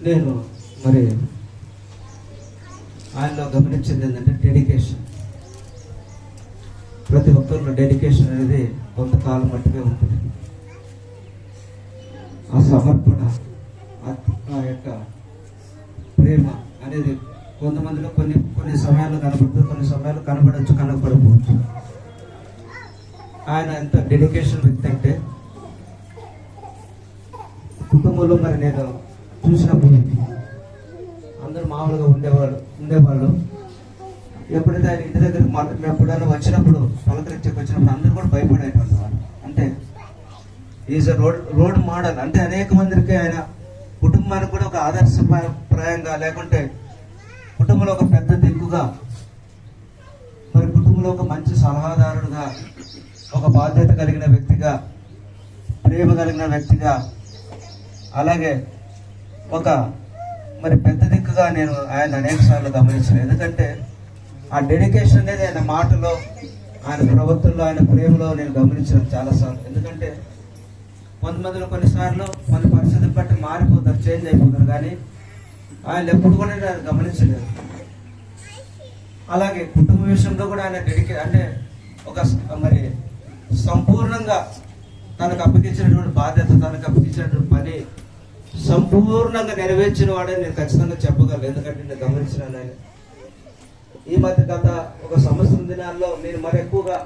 నేను మరి ఆయనలో గమనించింది ఏంటంటే డెడికేషన్. ప్రతి ఒక్కరిలో డెడికేషన్ అనేది కొంతకాలం మట్టుకే ఉంటుంది. ఆ సమర్పణ, ఆ యొక్క ప్రేమ అనేది కొంతమందిలో కొన్ని సమయాల్లో కనబడుతుంది, కొన్ని సమయాల్లో కనబడవచ్చు, కనబడకపోవచ్చు. ఆయన ఎంత డెడికేషన్ వ్యక్తి అంటే కుటుంబంలో మరి నేను చూసినప్పుడు అందరూ మామూలుగా ఉండేవాళ్ళు. ఎప్పుడైతే ఆయన ఇంటి దగ్గరికి ఎప్పుడైనా వచ్చినప్పుడు పలకరించకి వచ్చినప్పుడు అందరూ కూడా భయపడేటువంటి వాళ్ళు. అంటే ఈజ్ అ రోడ్ మోడల్. అంటే అనేక మందికి ఆయన కుటుంబానికి కూడా ఒక ఆదర్శప్రాయంగా, లేకుంటే కుటుంబంలో ఒక పెద్ద దిక్కుగా, మరి కుటుంబంలో ఒక మంచి సలహాదారుడుగా, ఒక బాధ్యత కలిగిన వ్యక్తిగా, ప్రేమ కలిగిన వ్యక్తిగా, అలాగే ఒక మరి పెద్ద దిక్కుగా నేను ఆయన అనేక సార్లు గమనించాను. ఎందుకంటే ఆ డెడికేషన్ అనేది ఆయన మాటలో, ఆయన ప్రవర్తనలో, ఆయన ప్రేమలో నేను గమనించాను చాలాసార్లు. ఎందుకంటే కొంతమందిలో కొన్నిసార్లు మన పరిస్థితిని బట్టి మారిపోతారు, చేంజ్ అయిపోతారు, కానీ ఆయన ఎప్పుడు కూడా ఆయన గమనించలేదు. అలాగే కుటుంబ విషయంలో కూడా ఆయన అంటే ఒక మరి సంపూర్ణంగా తనకు అప్పగించినటువంటి బాధ్యత, తనకు అప్పగించినటువంటి పని సంపూర్ణంగా నెరవేర్చిన వాడని నేను ఖచ్చితంగా చెప్పగలను. ఎందుకంటే నేను గమనించినాను ఆయన. ఈ మధ్య గత ఒక సంవత్సరం దినాల్లో నేను మరి ఎక్కువగా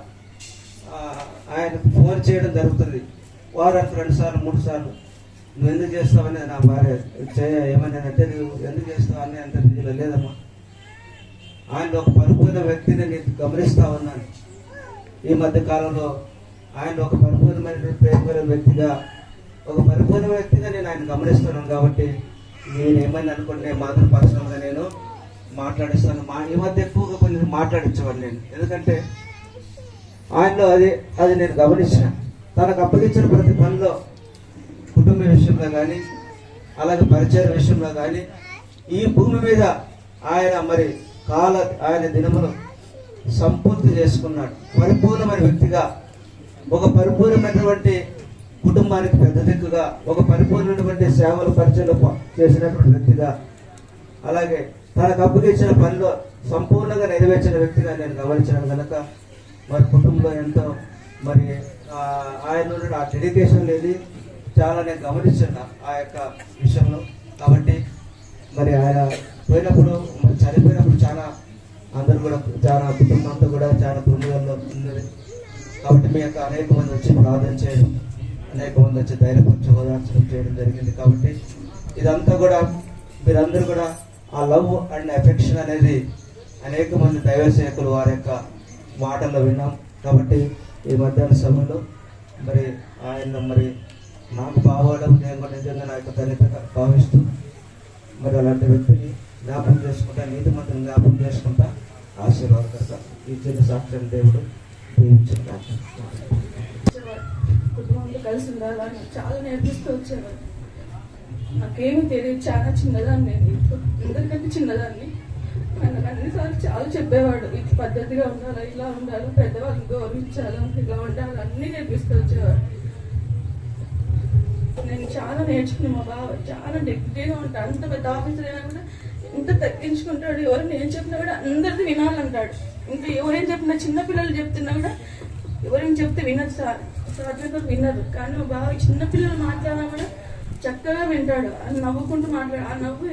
ఆయన ఫోన్ చేయడం జరుగుతుంది. వారానికి 2 సార్లు 3 సార్లు. నువ్వు ఎందుకు చేస్తావని నా భార్య ఏమని అంటే, నువ్వు ఎందుకు చేస్తావు అని అంత బిజీలో లేదమ్మా, ఆయన ఒక పరిపూర్ణ వ్యక్తిని నేను గమనిస్తా ఉన్నాను. ఈ మధ్య కాలంలో ఆయన ఒక పరిపూర్ణమైన ప్రేమ వ్యక్తిగా, ఒక పరిపూర్ణ వ్యక్తిగా నేను ఆయన గమనిస్తున్నాను. కాబట్టి నేను ఏమైనా అనుకుంటే నేను మాత్రం పర్సనల్గా నేను మాట్లాడిస్తాను. ఈ మధ్య ఎక్కువగా కొన్ని మాట్లాడించేవాడు నేను. ఎందుకంటే ఆయనలో అది నేను గమనించిన. తనకు అప్పగించిన ప్రతి పనిలో, కుటుంబ విషయంలో కానీ, అలాగే పరిచయ విషయంలో కానీ, ఈ భూమి మీద ఆయన మరి ఆయన దినమును సంపూర్తి చేసుకున్నాడు. పరిపూర్ణమైన వ్యక్తిగా, ఒక పరిపూర్ణమైనటువంటి కుటుంబానికి పెద్ద దిక్కుగా, ఒక పరిపూర్ణమైనటువంటి సేవలు పరిచయలు చేసినటువంటి వ్యక్తిగా, అలాగే తనకు అప్పగించిన పనిలో సంపూర్ణంగా నెరవేర్చిన వ్యక్తిగా నేను గమనించాను. కనుక మరి కుటుంబంలో ఎంతో మరి ఆయన ఆ డెడికేషన్ అనేది చాలా నేను గమనించాను ఆ యొక్క విషయంలో. కాబట్టి మరి ఆయన పోయినప్పుడు, మరి చనిపోయినప్పుడు చాలా అందరూ కూడా, చాలా కుటుంబం అంతా కూడా చాలా తొందరలో ఉన్నది. కాబట్టి మీ యొక్క అనేక మంది వచ్చి ప్రార్థన చేయడం, అనేక మంది వచ్చి ధైర్యపరిచి ఓదార్చడం చేయడం జరిగింది. కాబట్టి ఇదంతా కూడా మీరందరూ కూడా ఆ లవ్ అండ్ ఎఫెక్షన్ అనేది అనేక మంది దైవ సేవకులు వారి యొక్క మాటల్లో విన్నాం. కాబట్టి ఈ మధ్యాహ్న సమయంలో మరి ఆయన మరి నాకు బాగోవడం, నేను కూడా నిజంగా నా యొక్క తల్లిగా భావిస్తూ మరి అలాంటి వ్యక్తిని జ్ఞాపకం చేసుకుంటా, నీతి మంత్రం జ్ఞాపకం చేసుకుంటా ఆశీర్వాదకర్త ఈ చిన్న సాక్షి దేవుడు దీవించుకుంటా. కుటుంబంలో కలిసి ఉండాలని చాలా నేర్పిస్తూ వచ్చేవాడు. నాకేమీ తెలియదు, చాలా చిన్నదాన్ని, నేను అందరికంటే చిన్నదాన్ని. ఆయన అన్నిసార్లు చాలా చెప్పేవాడు, ఇది పద్ధతిగా ఉండాలి, ఇలా ఉండాలి, పెద్దవాళ్ళని గౌరవించాలి, ఇలా ఉండాలి, అన్నీ నేర్పిస్తూ వచ్చేవాడు. నేను చాలా నేర్చుకుని, మా బావ చాలా డిగ్రీగా ఉంటాడు. అంత పెద్ద ఆఫీసర్ అయినా కూడా ఇంత తగ్గించుకుంటాడు. ఎవరైనా ఏం చెప్పినా కూడా అందరిది వినాలంటాడు. ఇంకా ఎవరేం చెప్పినా, చిన్నపిల్లలు చెప్తున్నా కూడా ఎవరేం చెప్తే వినదు, సాధ్యంగా వినరు. కానీ మా బావ చిన్నపిల్లలు మాట్లాడినా కూడా చక్కగా వింటాడు. అది నవ్వుకుంటూ ఆ నవ్వు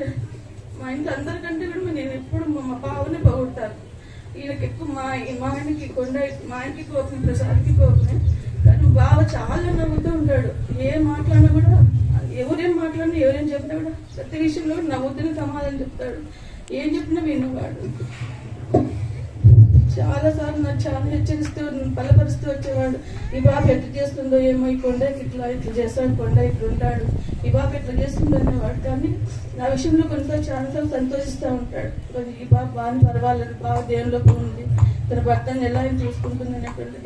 మా ఇంట్లో అందరికంటే కూడా నేను ఎప్పుడు మా బావనే పొగుడతాను. ఈయనకి ఎక్కువ మా ఆయనకి మా ఆయనకి కోపం, ప్రసాద్కి కోపమే. కానీ బావ చాలా నవ్వుతూ ఉంటాడు. ఏం మాట్లాడినా కూడా, ఎవరేం మాట్లాడినా, ఎవరేం చెప్పినా కూడా ప్రతి విషయంలో కూడా నవ్వుతూనే సమాధానం చెప్తాడు. ఏం చెప్పినా విన్నవాడు. చాలా సార్లు నాకు చాలా హెచ్చరిస్తూ, బలపరుస్తూ వచ్చేవాడు. ఈ బాబు ఎట్లా చేస్తుందో ఏమో, ఈ కొండకి ఇట్లా చేస్తాడు, కొండ ఇట్లా ఉంటాడు, ఈ బాబు ఎట్లా చేస్తుందో అనేవాడు. కానీ నా విషయంలో కొన్నిసార్లు చాలా సంతోషిస్తూ ఉంటాడు. ఈ బాబు బాగా పర్వాలేదు, బాగా దేవుళ్ళకి ఉంది, తన భర్తను ఎలా చూసుకుంటుంది అనేటువంటి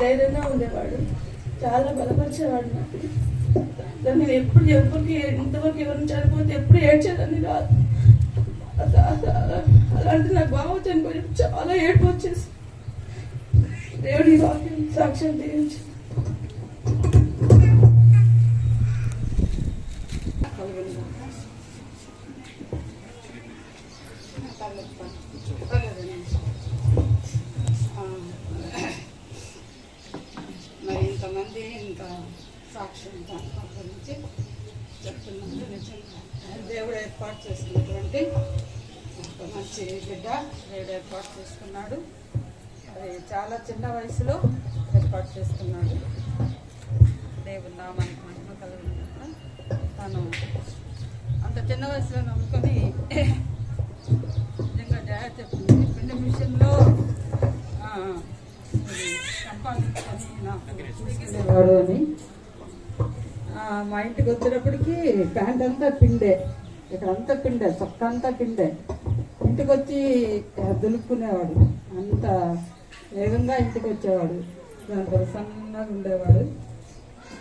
ధైర్యంగా ఉండేవాడు. చాలా బలపరిచేవాడు నాకు. నేను ఎప్పుడు ఎవరికి ఇంతవరకు ఎవరిని చనిపోతే ఎప్పుడు ఏడ్చేదాన్ని కాదు. అలాంటి నాకు బాగా చనిపోయి చాలా ఏడుపు వచ్చేసి దేవుడి వాక్యం సాక్ష్యం తీయించి చెప్తాను. పర్లేదండి. మరి ఇంతమంది ఇంత సాక్ష్యం దాని గురించి చెప్తున్నారు. నిజంగా దేవుడు ఏర్పాటు చేసినటువంటి ఒక మంచి బిడ్డ దేవుడు ఏర్పాటు చేసుకున్నాడు. అది చాలా చిన్న వయసులో ఏర్పాటు చేసుకున్నాడు. దేవుడు నామానికి మహిమ కలుగునుగాక. తను అంత చిన్న వయసులో నమ్ముకొని నిజంగా జయ చెప్తుంది. పిండి విషయంలో సంపాదించుకొని నాకు చూసుకునేవాడు అని. మా ఇంటికి వచ్చేటప్పటికి ప్యాంట్ అంతా పిండే, ఇక్కడ అంతా పిండే, చొక్కా అంతా పిండే. ఇంటికి వచ్చి దులుపుకునేవాడు. అంత వేగంగా ఇంటికి వచ్చేవాడు. దాంట్లో సన్నగా ఉండేవాడు.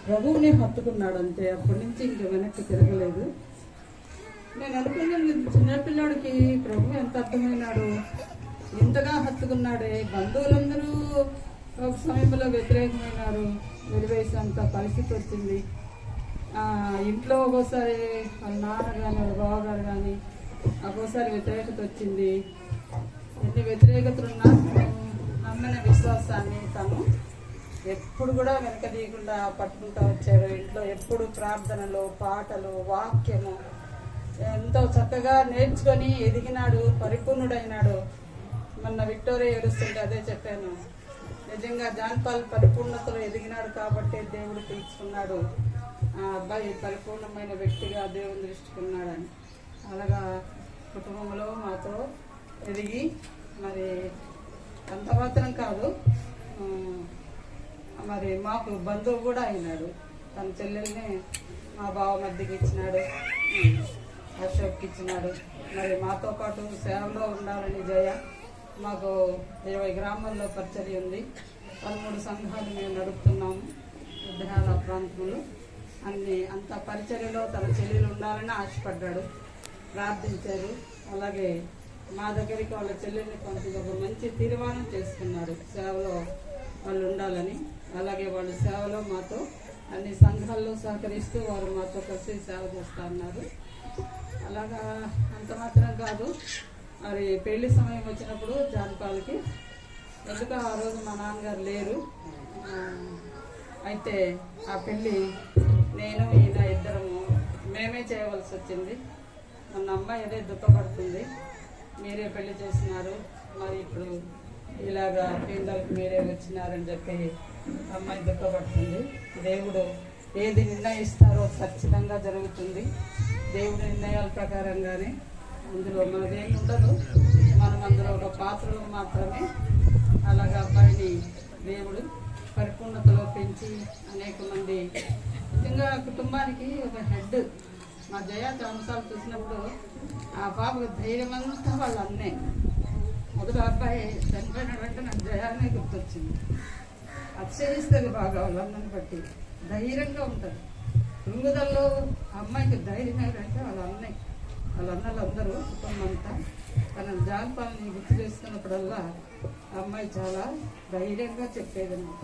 ప్రభువుని హత్తుకున్నాడు అంతే. అప్పటి నుంచి ఇంక వెనక్కి తిరగలేదు. నేను అనుకున్నాను, చిన్నపిల్లాడికి ప్రభు ఎంత అర్థమైనాడు, ఇంతగా హత్తుకున్నాడే. బంధువులందరూ ఒక సమయంలో వ్యతిరేకమైనారు, వెలివేసేంత పరిస్థితి వచ్చింది. ఇంట్లో ఒక్కోసారి వాళ్ళ నాన్న కానీ వాళ్ళ బావగారు కానీ ఒక్కోసారి వ్యతిరేకత వచ్చింది. ఎన్ని వ్యతిరేకతలున్నా నమ్మిన విశ్వాసాన్ని తను ఎప్పుడు కూడా వెనకదీయకుండా పట్టుకుంటూ వచ్చాడు. ఇంట్లో ఎప్పుడు ప్రార్థనలు, పాటలు, వాక్యము ఎంతో చక్కగా నేర్చుకొని ఎదిగినాడు, పరిపూర్ణుడైనాడు. మొన్న విక్టోరియా ఏడుస్తుంటే అదే చెప్పాను. నిజంగా జాన్పాల్ పరిపూర్ణతలో ఎదిగినాడు కాబట్టి దేవుడు పిలుచుకున్నాడు. ఆ అబ్బాయి పరిపూర్ణమైన వ్యక్తిగా దేవుని దృష్టికున్నాడని. అలాగా కుటుంబంలో మాతో ఎదిగి మరి అంత మాత్రం కాదు, మరి మాకు బంధువు కూడా అయినాడు. తన చెల్లెల్ని మా బావ మధ్యకి ఇచ్చినాడు, అశోక్కి ఇచ్చినాడు. మరి మాతో పాటు సేవలో ఉండాలని జయ. మాకు 20 గ్రామాల్లో పరిచర్య ఉంది. 13 సంఘాలు మేము నడుపుతున్నాము విగ్రహాల ప్రాంతంలో. అంత పరిచర్యలో తన చెల్లెలు ఉండాలని ఆశపడ్డాడు, ప్రార్థించారు. అలాగే మా దగ్గరికి వాళ్ళ చెల్లెల్ని పంపి ఒక మంచి తీర్మానం చేసుకున్నారు, సేవలో వాళ్ళు ఉండాలని. అలాగే వాళ్ళ సేవలో మాతో అన్ని సంఘాల్లో సహకరిస్తూ వారు మాతో కలిసి సేవ చేస్తూ ఉన్నారు. అలాగా అంత మాత్రం కాదు, మరి పెళ్లి సమయం వచ్చినప్పుడు జాన్పాల్కి ఎందుకు ఆ రోజు మా నాన్నగారు లేరు. అయితే ఆ పెళ్ళి నేను ఈయన ఇద్దరము మేమే చేయవలసి వచ్చింది. మన అమ్మాయి అదే దుఃఖపడుతుంది, మీరే పెళ్లి చేసినారు, మరి ఇప్పుడు ఇలాగా పేదలకు మీరే వచ్చినారని చెప్పి అమ్మాయి దుఃఖపడుతుంది. దేవుడు ఏది నిర్ణయిస్తారో ఖచ్చితంగా జరుగుతుంది. దేవుడి నిర్ణయాల ప్రకారంగానే, అందులో మనదేమి ఉండదు. మనం అందులో ఒక పాత్రలో మాత్రమే. అలాగా అబ్బాయిని దేవుడు పరిపూర్ణతలో పెంచి అనేక మంది నిజంగా కుటుంబానికి ఒక హెడ్. మా జయ చాలాసార్లు చూసినప్పుడు ఆ బాబు ధైర్యం అంతా వాళ్ళ అన్నే. మొదటి అబ్బాయి చనిపోయిన వెంటనే నాకు జయానే గుర్తొచ్చింది. అతిశయిస్తుంది బాగా వాళ్ళందరిని బట్టి, ధైర్యంగా ఉంటుంది. తుంగుదల్లో అమ్మాయికి ధైర్యం ఏంటంటే వాళ్ళ అన్నయ్య, వాళ్ళ అన్నలందరూ కుటుంబం అంతా తన జాన్పాల్ని గుర్తు చేసుకున్నప్పుడల్లా అమ్మాయి చాలా ధైర్యంగా చెప్పేది అనమాట.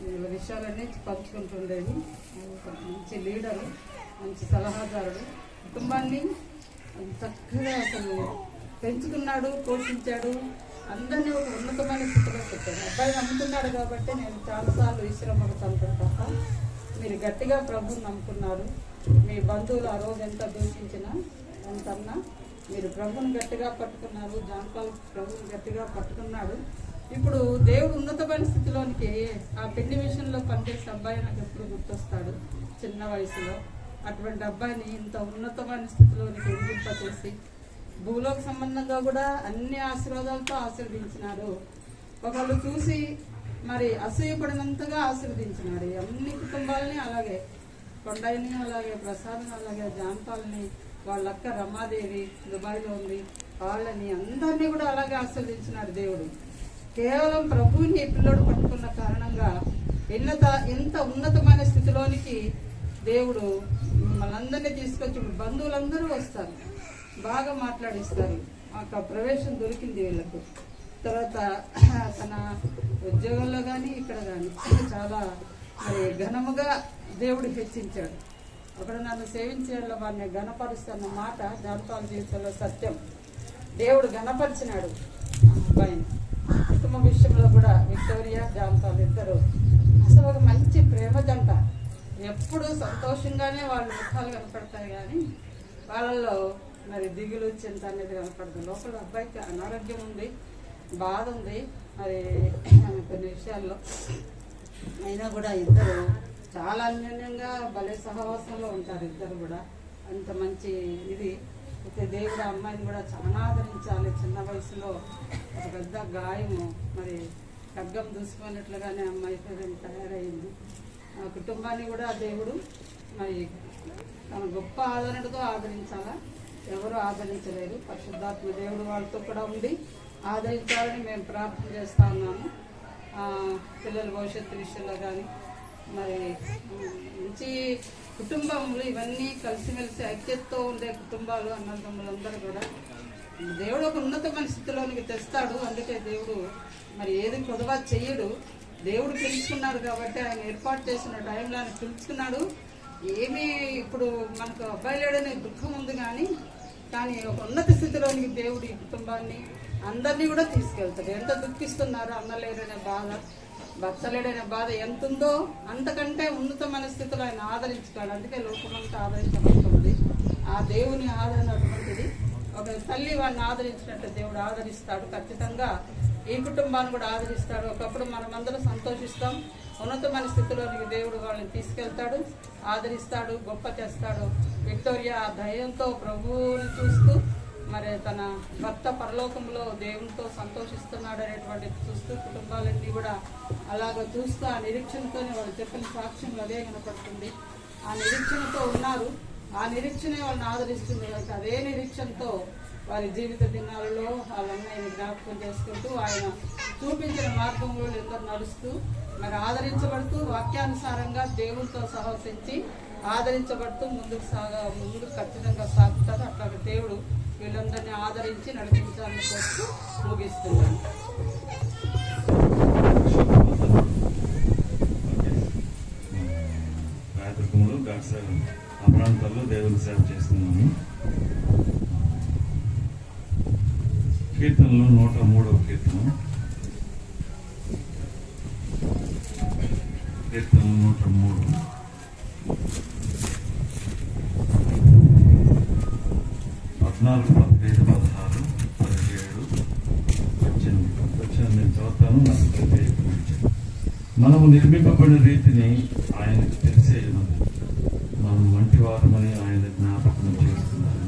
వీళ్ళ విషయాలన్నీ పంచుకుంటుండేది. మంచి లీడరు, మంచి సలహాదారుడు. కుటుంబాన్ని చక్కగా అసలు పెంచుకున్నాడు, పోషించాడు. అందరినీ ఒక ఉన్నతమైన స్థితిలో పెట్టాడు. అబ్బాయి నమ్ముకున్నాడు కాబట్టి నేను చాలాసార్లు విశ్రమకు తంటుంటా. మీరు గట్టిగా ప్రభువుని నమ్ముకున్నారు. మీ బంధువులు ఆ రోజు ఎంత దూషించినా ఎంతన్నా మీరు ప్రభువుని గట్టిగా పట్టుకున్నారు. జాన్పాల్ ప్రభువుని గట్టిగా పట్టుకున్నాడు. ఇప్పుడు దేవుడు ఉన్నతమైన స్థితిలోనికి ఆ పెళ్లి విషయంలో పనిచేసే అబ్బాయి నాకు ఎప్పుడు గుర్తొస్తాడు. చిన్న వయసులో అటువంటి అబ్బాయిని ఇంత ఉన్నతమైన స్థితిలోనికి ఎదిగింపచేసి భూలోక సంబంధంగా కూడా అన్ని ఆశీర్వాదాలతో ఆశీర్వదించినాడు. ఒకళ్ళు చూసి మరి అసూయపడినంతగా ఆశీర్వదించినాడు అన్ని కుటుంబాలని. అలాగే కొండని, అలాగే ప్రసాద్ని, అలాగే జాన్పాల్ని, వాళ్ళ అక్క రమాదేవి దుబాయ్లో ఉంది, వాళ్ళని అందరినీ కూడా అలాగే ఆశీర్వదించినాడు దేవుడు. కేవలం ప్రభువుని పిల్లోడు పట్టుకున్న కారణంగా ఎంత ఉన్నతమైన స్థితిలోనికి దేవుడు మనందరినీ తీసుకొచ్చి ఇప్పుడు బంధువులందరూ వస్తారు, బాగా మాట్లాడిస్తారు. మాకు ప్రవేశం దొరికింది వీళ్ళకు. తర్వాత తన ఉద్యోగంలో కానీ ఇక్కడ కానీ చాలా మరి ఘనముగా దేవుడు హెచ్చించాడు. ఒకడు నన్ను సేవించే వారిని ఘనపరుస్తున్న మాట జాన్పాల్ జీవితంలో సత్యం. దేవుడు ఘనపరిచినాడు ఆ అబ్బాయిని. కుటుంబ విషయంలో కూడా విక్టోరియా జాన్పాల్ ఇద్దరు అసలు ఒక మంచి ప్రేమ జంట. ఎప్పుడు సంతోషంగానే వాళ్ళ ముఖాలు కనపడతాయి, కానీ వాళ్ళల్లో మరి దిగులు చింత అనేది కనపడదు. లోపల అబ్బాయికి అనారోగ్యం ఉంది, బాధ ఉంది మరి కొన్ని విషయాల్లో. అయినా కూడా ఇద్దరు చాలా అన్యోన్యంగా భలే సహవాసంలో ఉంటారు ఇద్దరు కూడా. అంత మంచి ఇది అయితే దేవుడు ఆ అమ్మాయిని కూడా చాలా ఆదరించాలి. చిన్న వయసులో ఒక పెద్ద గాయము మరి ఖడ్గం దూసుకున్నట్లుగానే అమ్మాయి తయారైంది. ఆ కుటుంబాన్ని కూడా దేవుడు మరి తన గొప్ప ఆదరణతో ఆదరించాలా, ఎవరు ఆదరించలేరు. పరిశుద్ధాత్మ దేవుడు వాళ్ళతో కూడా ఉండి ఆదరించాలని మేము ప్రార్థన చేస్తా ఉన్నాము. పిల్లల భవిష్యత్తు విషయంలో కానీ మరి మంచి కుటుంబములు ఇవన్నీ కలిసిమెలిసి ఐక్యతతో ఉండే కుటుంబాలు అన్నదమ్ములందరూ కూడా దేవుడు ఒక ఉన్నతమైన స్థితిలోనికి తెస్తాడు. అందుకే దేవుడు మరి ఏది కొదవ చెయ్యడు. దేవుడు పిలుచుకున్నాడు కాబట్టి ఆయన ఏర్పాటు చేసిన టైంలో ఆయన పిలుచుకున్నాడు. ఏమీ ఇప్పుడు మనకు అబ్బాయి లేడనే దుఃఖం ఉంది, కానీ ఒక ఉన్నత స్థితిలోనికి దేవుడు ఈ కుటుంబాన్ని అందరినీ కూడా తీసుకెళ్తాడు. ఎంత దుఃఖిస్తున్నారు, అన్నలేడనే బాధ, భర్త లేడనే బాధ ఎంత ఉందో అంతకంటే ఉన్నతమైన స్థితిలో ఆయన ఆదరించుతాడు. అందుకే లోకమంతా ఆదరించబడుతుంది. ఆ దేవుని ఆదరణ అటువంటిది. ఒక తల్లి వాడిని ఆదరించినట్టు దేవుడు ఆదరిస్తాడు. ఖచ్చితంగా ఈ కుటుంబాన్ని కూడా ఆదరిస్తాడు. ఒకప్పుడు మనమందరం సంతోషిస్తాం. ఉన్నతమైన స్థితిలోనికి దేవుడు వాళ్ళని తీసుకెళ్తాడు, ఆదరిస్తాడు, గొప్ప చేస్తాడు. విక్టోరియా ధైర్యంతో ప్రభువుని చూస్తూ మరి తన భర్త పరలోకంలో దేవునితో సంతోషిస్తున్నాడు అనేటువంటి చూస్తూ కుటుంబాలన్నీ కూడా అలాగ చూస్తూ ఆ నిరీక్షణతోనే వాళ్ళు చెప్పిన సాక్ష్యంలో అదే కనపడుతుంది. ఆ నిరీక్షణతో ఉన్నారు. ఆ నిరీక్షణే వాళ్ళని ఆదరిస్తుంది. అదే నిరీక్షణతో వారి జీవిత దినాలలో వాళ్ళన్నయ్యని జ్ఞాపకం చేసుకుంటూ ఆయన చూపించిన మార్గంలో ఎందరూ నడుస్తూ మరి ఆదరించబడుతూ వాక్యానుసారంగా దేవునితో సహవసించి ఆదరించబడుతూ ముందుకు ఖచ్చితంగా సాగుతారు. అట్లాగే దేవుడు వీళ్ళందరినీ ఆదరించి నడిపించాలని కోరుతూ ముగిస్తున్నాను. రాయదుర్గంలో ఘాట్సాగర్ ఆ ప్రాంతాల్లో దేవుని సేవ చేస్తున్నాము. కీర్తనలో 103వ కీర్తన 103 14, 15, 16, 17, 18 నేను చదువుతాను. నాకు ప్రత్యేకించాను. మనము నిర్మింపబడిన రీతిని ఆయనకు తెలిసే ఉన్నది. మనం వంటి వారమని ఆయన జ్ఞాపకం చేస్తున్నారు.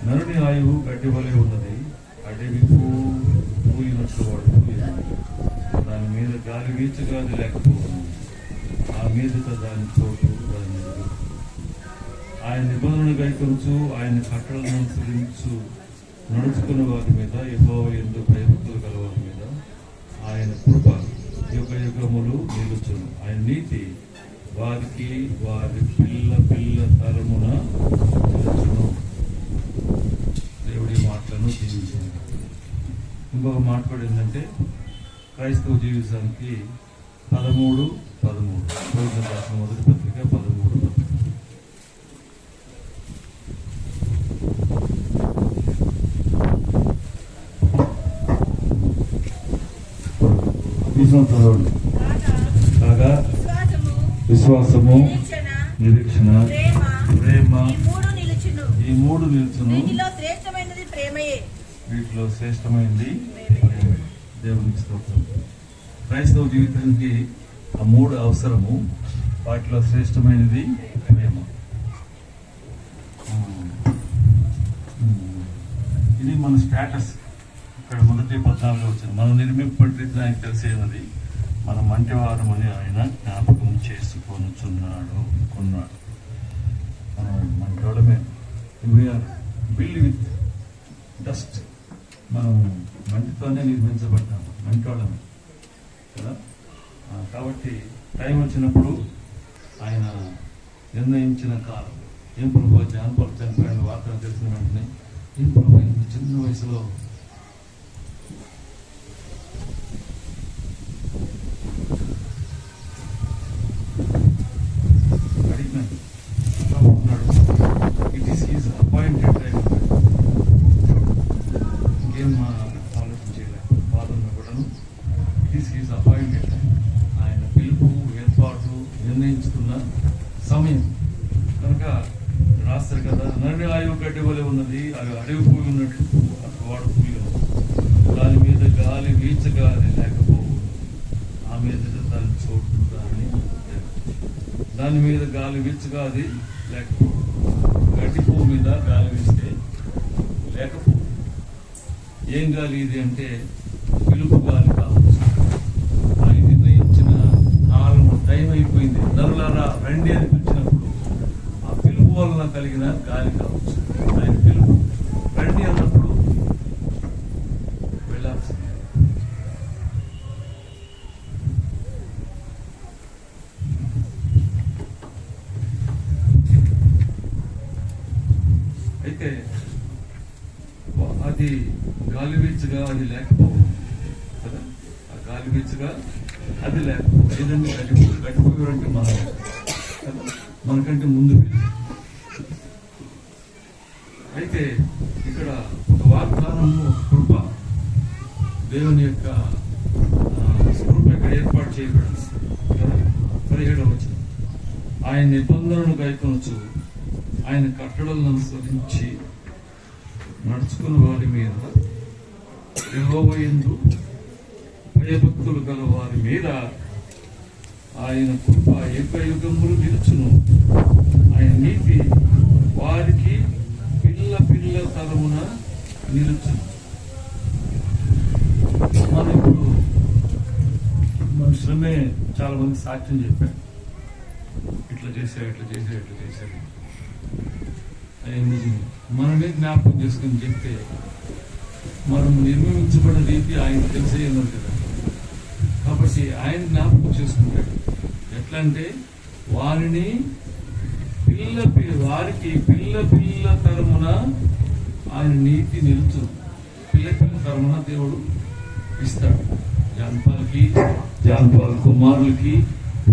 నరుని ఆయువు గడ్డి వలె ఉన్నది. అడవి పూయినట్లు వాడు దాని మీద గాలి వీచగాది లేకపోవడం, ఆ మీదట దాని చోటు దాని ఎదురు. ఆయన నిబంధన గైకొంచు ఆయన కట్టడలను అనుసరించు నడుచుకున్న వారి మీద, యెహోవా యందు భయభక్తులు గల వారి మీద ఆయన కృప యుగ యుగములు నిలుచును. ఆయన నీతి వారికి వారి పిల్ల తరమున నిలుచును. దేవుడి మాటలను జీవించింది. ఇంకొక మాట కూడా ఏంటంటే క్రైస్తవ జీవితానికి 13 రోజున రాసిన మొదటి పత్రిక 13 కాగా విశ్వాసము, నిరీక్షణ, ప్రేమ ఈ మూడు నిలుచును. వీటిలో శ్రేష్టమైనది దేవునికి స్తోత్రం. క్రైస్తవ జీవితానికి ఆ 3 అవసరము. వాటిలో శ్రేష్టమైనది ప్రేమ. ఇది మన స్టేటస్. ఇక్కడ మొదటి 14 వచ్చింది. మనం నిర్మింపబడిన ఆయనకు తెలిసేది మనం మంటివారం అని ఆయన జ్ఞాపకం చేసుకొనుచున్నాడు. మనం మంటోడమే. We are built with dust. మనం మంటితోనే నిర్మించబడ్డాము, మంటోడమే కదా. కాబట్టి టైం వచ్చినప్పుడు ఆయన నిర్ణయించిన కాలం ఏం ప్రభు జాన్పాల్ చనిపోయిన వార్తను తెలిసిన వెంటనే ఏం ప్రభు ఇంత చిన్న వయసులో అడిగినాను. It is his appointed time. రాస్తారు కదా, నన్ను ఆయువు గడ్డి వలె ఉన్నది, అది అడవి పువ్వు ఉన్నట్లు వాడు పువ్వు, దాని మీద గాలి వీచగాలి లేకపోవు, ఆ మీద దాని చోటు దాని మీద గాలి వీచగా అది లేకపోవు. గడ్డి పువ్వు మీద గాలి వీస్తే లేకపోవు. ఏం గాలి ఇది అంటే పిలుపు గాలి కావచ్చు. ఆయన నిర్ణయించిన కాలం టైం అయిపోయింది, నరులారా రండి అని పిలిచినప్పుడు ఆ పిలుపు వలన కలిగిన గాలి కావచ్చు. ఆయన పిలుపు రండి అన్నప్పుడు వెళ్ళాల్సింది. అయితే అది గాలి వీచగా అది లేకపోవు కదా, ఆ గాలి వీచగా అది లేకపోవు. ఏదంటే గడిపోయారంటే మనం కదా, మనకంటే ముందు. అయితే ఇక్కడ ఒక వాగ్దానము, కృప, దేవుని యొక్క కృప ఇక్కడ ఏర్పాటు చేయబడింది కదా. 17వ వచనం, ఆయన నిబంధనను గైకొనొచ్చు, ఆయన కట్టడలను అనుసరించి నడుచుకున్న వారి మీద, యెహోవా యందు భయభక్తులు గల వారి మీద ఆయన కృప యుగయుగములు నిలుచును. ఆయన నీతి వారికి పిల్ల పిల్ల తరమున నిలుచును. మనం ఇప్పుడు మనుషులమే చాలా మంది సాక్ష్యం చెప్పారు, ఇట్లా చేశారు, ఇట్లా చేశారు, ఇట్లా చేశారు. మనమే జ్ఞాపకం చేసుకుని చెప్తే మనం నిర్మించబడిన రీతి ఆయన తెలిసే ఉన్నది కదా. కాబట్టి ఆయన జ్ఞాపకం చేసుకుంటాడు. ఎట్లా అంటే వారికి పిల్ల పిల్ల తరమున ఆయన నీతి నిలుచు. పిల్ల పిల్ల తరమున దేవుడు ఇస్తాడు. జానపాల కుమారులకి,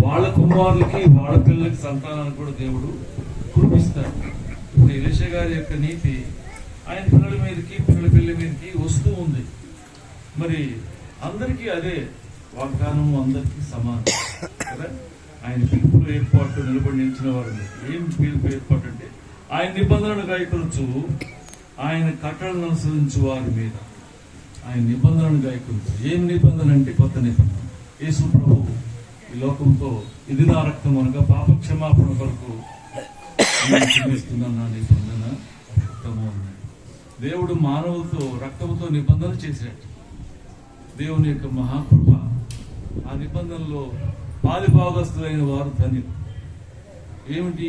వాళ్ళ కుమారులకి, వాళ్ళ పిల్లలకి, సంతానానికి కూడా దేవుడు కురిపిస్తాడు. ఇప్పుడు ఎలీషా గారి యొక్క నీతి ఆయన పిల్లల మీదకి, పిల్లల పిల్లల మీదకి వస్తూ ఉంది. మరి అందరికీ అదే వాగ్దానం, అందరికీ సమానం కదా. ఆయన పిలుపులో ఏర్పాటు నిలబడి నిలిచిన వారు. ఏం పిలుపు ఏర్పాటు అంటే ఆయన నిబంధనలు గాయకొనొచ్చు, ఆయన కట్టడలను అనుసరించు వారి మీద. ఆయన నిబంధనలు గాయకొనొచ్చు. ఏం నిబంధన అంటే కొత్త నిబంధన. యేసు ప్రభు ఈ లోకంతో ఇది నా రక్తం అనగా పాప క్షమాపణ కొరకు నా నిబంధన రక్తము అన్నాడు. దేవుడు మానవులతో రక్తంతో నిబంధన చేశాడు. దేవుని యొక్క మహాకృప. ఆ నిబంధనలో పాలిభాగస్తులైన వారు ధన్యులు. ఏమిటి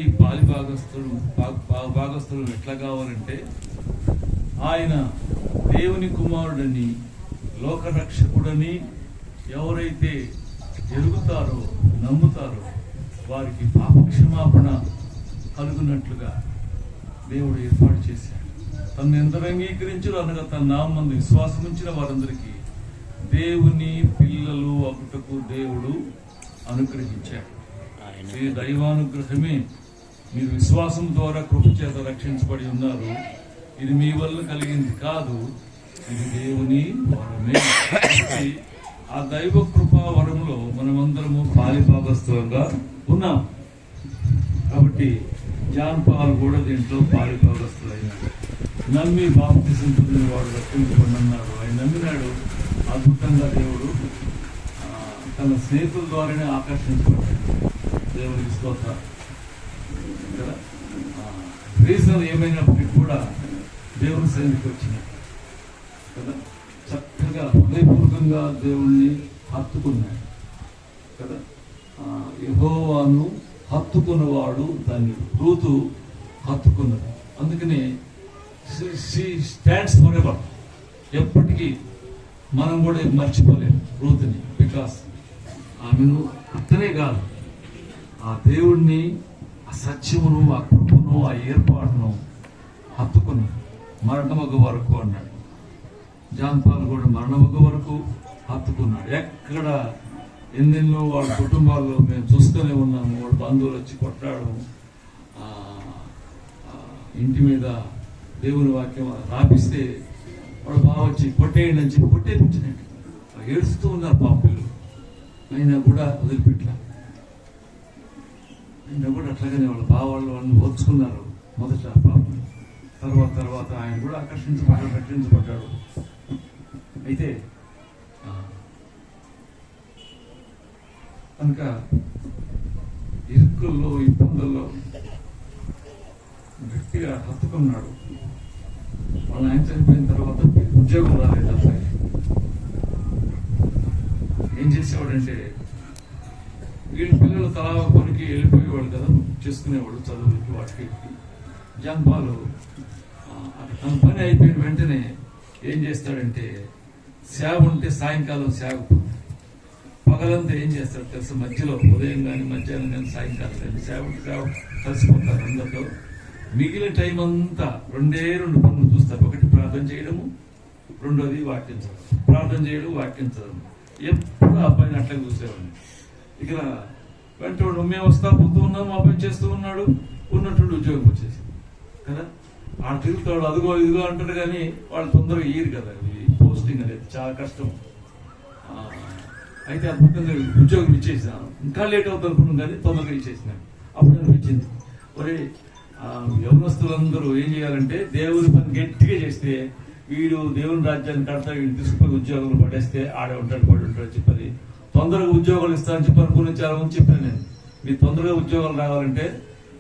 భాగస్తులు ఎట్లా కావాలంటే, ఆయన దేవుని కుమారుడని, లోకరక్షకుడని ఎవరైతే ఎరుగుతారో, నమ్ముతారో వారికి పాప క్షమాపణ కలుగునట్లుగా దేవుడు ఏర్పాటు చేశాడు. తను ఎందరు అంగీకరించారు అనగా తన నామందు విశ్వాసం ఉంచిన వారందరికీ దేవుని పిల్లలు అగుటకు దేవుడు అనుగ్రహించాడు. ఈ దైవానుగ్రహమే. మీరు విశ్వాసం ద్వారా కృప చేత రక్షించబడి ఉన్నారు. ఇది మీ వల్ల కలిగింది కాదు, ఇది దేవుని వరమే. ఆ దైవ కృపా వరంలో మనమందరము పాలిభాగస్తులంగా ఉన్నాం. కాబట్టి జాన్ పాల్ కూడా దీంట్లో పాలిభాగస్తులైనాడు. నమ్మి బాప్తిసం పొందిన వాడు రక్షించబడి అన్నాడు. ఆయన నమ్మినాడు. అద్భుతంగా దేవుడు తన స్నేహితుల ద్వారానే ఆకర్షించబడ్డాడు. దేవునికి స్తోత్రం కదా. రీజన్ ఏమైనప్పటికీ కూడా దేవుని సన్నిధికి వచ్చినాడు కదా. చక్కగా హృదయపూర్వకంగా దేవుణ్ణి హత్తుకున్నాడు కదా. యెహోవాను హత్తుకున్నవాడు ధన్యుడు. రూతు హత్తుకున్నది. అందుకనే స్టాండ్స్ ఫర్ ఎవర్. ఎప్పటికీ మనం కూడా మర్చిపోలేము రూతుని. బికాస్ ఆమెను అత్తనే కాదు, ఆ దేవుణ్ణి, ఆ సత్యమును, ఆ కృపను, ఆ ఏర్పాటును హత్తుకున్నాడు. మరణమగ వరకు అన్నాడు. జాన్పాల్ కూడా మరణమగ వరకు హత్తుకున్నాడు. ఎక్కడ ఎన్నెన్నో వాళ్ళ కుటుంబాల్లో మేము చూస్తూనే ఉన్నాము. వాళ్ళ బంధువులు వచ్చి కొట్టాడు, ఇంటి మీద దేవుని వాక్యం రాపిస్తే వాడు బాగా వచ్చి కొట్టేయండి అని చెప్పి కొట్టేపించినట్టు ఏడుస్తూ ఉన్నారు పాపలు. అయినా కూడా వదిలిపెట్ల. అయినా కూడా అట్లాగనే వాళ్ళ బావాళ్ళు వాళ్ళని ఓర్చుకున్నారు. మొదట పాపం. తర్వాత ఆయన కూడా రక్షించబడ్డాడు. అయితే కనుక ఇరుకుల్లో ఇబ్బందుల్లో గట్టిగా హత్తుకున్నాడు. వాళ్ళ ఆయన చనిపోయిన తర్వాత ఉద్యోగం రాలేదు అబ్బాయి. ఏం చేసేవాడంటే వీళ్ళ పిల్లలు తలా కొరికి వెళ్ళిపోయేవాడు కదా, చేసుకునేవాడు చదువులకి వాటికి. జాన్ పాలు తన పని అయిపోయిన వెంటనే ఏం చేస్తాడంటే సేవ ఉంటే సాయంకాలం సేవకు, పగలంతా ఏం చేస్తాడు తెలుసు, మధ్యలో ఉదయం కానీ మధ్యాహ్నం కానీ సాయంకాలం కానీ సేవ కలిసిపోతారు అందరితో. మిగిలిన టైం అంతా రెండు పనులు చూస్తారు. ఒకటి ప్రార్థన చేయడము, రెండోది వాక్యం చదవడం. ప్రార్థన చేయడం, వాక్యం చదవడం. ఎప్పుడు ఆ అబ్బాయిని అట్లా చూసేవాడిని. ఇక వెంటనే మేము వస్తా పోతూ ఉన్నాము, అబ్బాయి చేస్తూ ఉన్నాడు, ఉన్నట్టు ఉద్యోగం వచ్చేసి కదా. ఆ తిరుగుతాడు, అదిగో ఇదిగో అంటాడు, కానీ వాళ్ళు తొందరగా ఇయ్యరు కదా. పోస్టింగ్ అనేది చాలా కష్టం. అయితే అద్భుతంగా ఉద్యోగం ఇచ్చేసినాను. ఇంకా లేట్ అవుతుంది అనుకున్నాను, కానీ తొందరగా ఇచ్చేసినాను. అప్పుడు అనిపించింది, ఒరే యవనస్తులందరూ ఏం చేయాలంటే దేవుని పని గట్టిగా చేస్తే వీడు దేవుని రాజ్యాన్ని కడతా, వీడు తీసుకుపోయి ఉద్యోగాలు పడేస్తే ఆడే ఉంటాడు పడి ఉంటాడు చెప్పని తొందరగా ఉద్యోగాలు ఇస్తానని చెప్పి అనుకుని చాలా మంది చెప్పాను నేను. మీరు తొందరగా ఉద్యోగాలు రావాలంటే